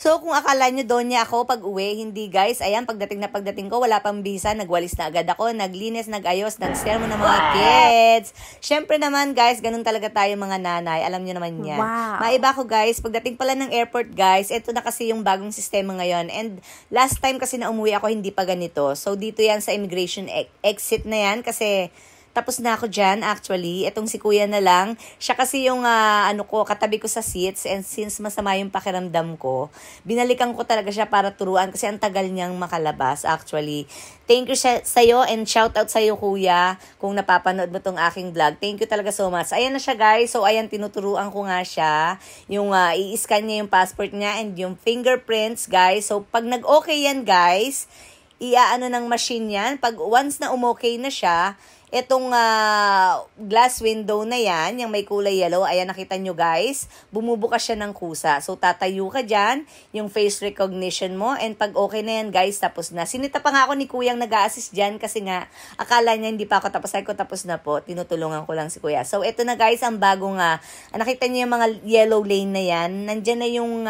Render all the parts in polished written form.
So, kung akala nyo doon niya ako pag uwi, hindi guys. Ayan, pagdating ko, wala pang visa, nagwalis na agad ako, naglinis, nagayos, nagsermo ng mga kids. Syempre naman guys, ganun talaga tayo mga nanay. Alam nyo naman yan. Wow. Maiba ko guys, pagdating pala ng airport guys, ito na kasi yung bagong sistema ngayon. And last time kasi na umuwi ako, hindi pa ganito. So, dito yan sa immigration exit na yan kasi tapos na ako dyan, actually. Itong si kuya na lang. Siya kasi yung, katabi ko sa seats. And since masama yung pakiramdam ko, binalikan ko talaga siya para turuan kasi ang tagal niyang makalabas, actually. Thank you sa'yo and shout out sa'yo, kuya, kung napapanood mo tong aking vlog. Thank you talaga so much. Ayan na siya, guys. So, ayan, tinuturuan ko nga siya. Yung, i-scan niya yung passport niya and yung fingerprints, guys. So, pag nag-okay yan, guys, iaano ng machine yan. Pag once na umokay na siya, itong glass window na yan, yung may kulay yellow, ayan nakita nyo guys, bumubukas siya ng kusa. So tatayo ka dyan, yung face recognition mo, and pag okay na yan guys, tapos na. Sinita pa nga ako ni kuyang nag-a-assist dyan kasi nga, akala niya hindi pa ako tapos. Ay ko tapos na po, tinutulungan ko lang si kuya. So ito na guys, ang bagong, nakita nyo yung mga yellow lane na yan, nandyan na yung,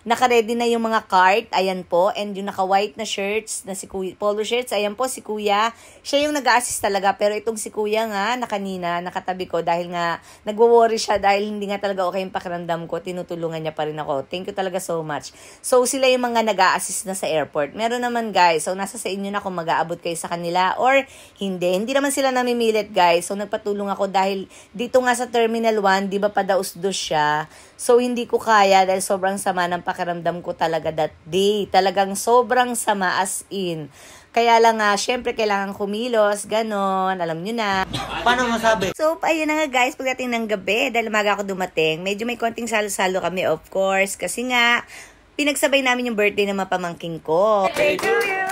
naka-ready na yung mga cart, ayan po, and yung naka-white na shirts, na si kuya, polo shirts, ayan po si kuya, siya yung nag-a-assist talaga. Pero itong si kuya nga, na kanina, nakatabi ko dahil nga, nagwo-worry siya dahil hindi nga talaga okay yung pakiramdam ko, tinutulungan niya pa rin ako. Thank you talaga so much. So, sila yung mga nag-a-assist na sa airport. Meron naman guys, so nasa sa inyo na kung mag-aabot kayo sa kanila or hindi. Hindi naman sila namimilit guys. So, nagpatulong ako dahil dito nga sa Terminal 1, di ba padaus-dos siya. So, hindi ko kaya dahil sobrang sama ng pakiramdam ko talaga that day. Talagang sobrang sama as in. Kaya lang syempre kailangan kumilos, ganon, alam nyo na. Paano masabi? So, ayun na nga guys, pagdating ng gabi, dahil umaga ako dumating, medyo may konting salo-salo kami, of course, kasi nga, pinagsabay namin yung birthday ng mga pamangking ko. Happy birthday to you!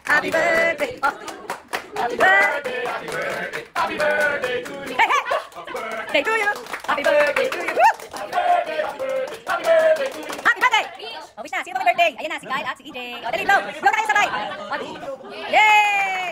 Happy birthday! Oh. Happy birthday! Happy birthday! Happy birthday to you! Hey, hey! Happy birthday to you! Happy birthday to you! Happy birthday! Happy birthday! Happy birthday to you! Happy birthday! Oh, wish na, sino ba may birthday? Ayan na, si Kyle at si EJ. O, dali, blow! Blow tayo sabay! Yay!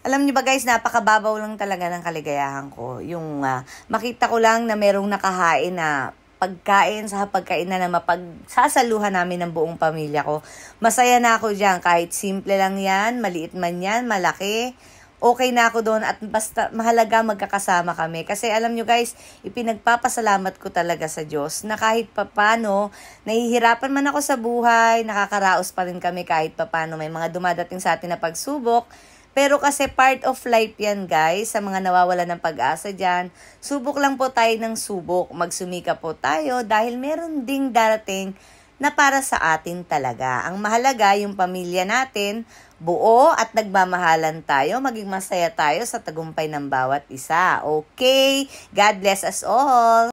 Alam niyo ba guys, napakababaw lang talaga ng kaligayahan ko. Yung makita ko lang na merong nakahain na pagkain sa pagkain na mapagsasaluhan namin ng buong pamilya ko. Masaya na ako dyan, kahit simple lang yan, maliit man yan, malaki. Okay na ako doon at basta mahalaga magkakasama kami. Kasi alam nyo guys, ipinagpapasalamat ko talaga sa Diyos na kahit papano, nahihirapan man ako sa buhay, nakakaraos pa rin kami kahit papano. May mga dumadating sa atin na pagsubok. Pero kasi part of life yan guys, sa mga nawawala ng pag-asa dyan. Subok lang po tayo ng subok. Magsumika po tayo dahil meron ding darating na para sa atin talaga. Ang mahalaga yung pamilya natin, buo at nagmamahalan tayo, maging masaya tayo sa tagumpay ng bawat isa. Okay? God bless us all!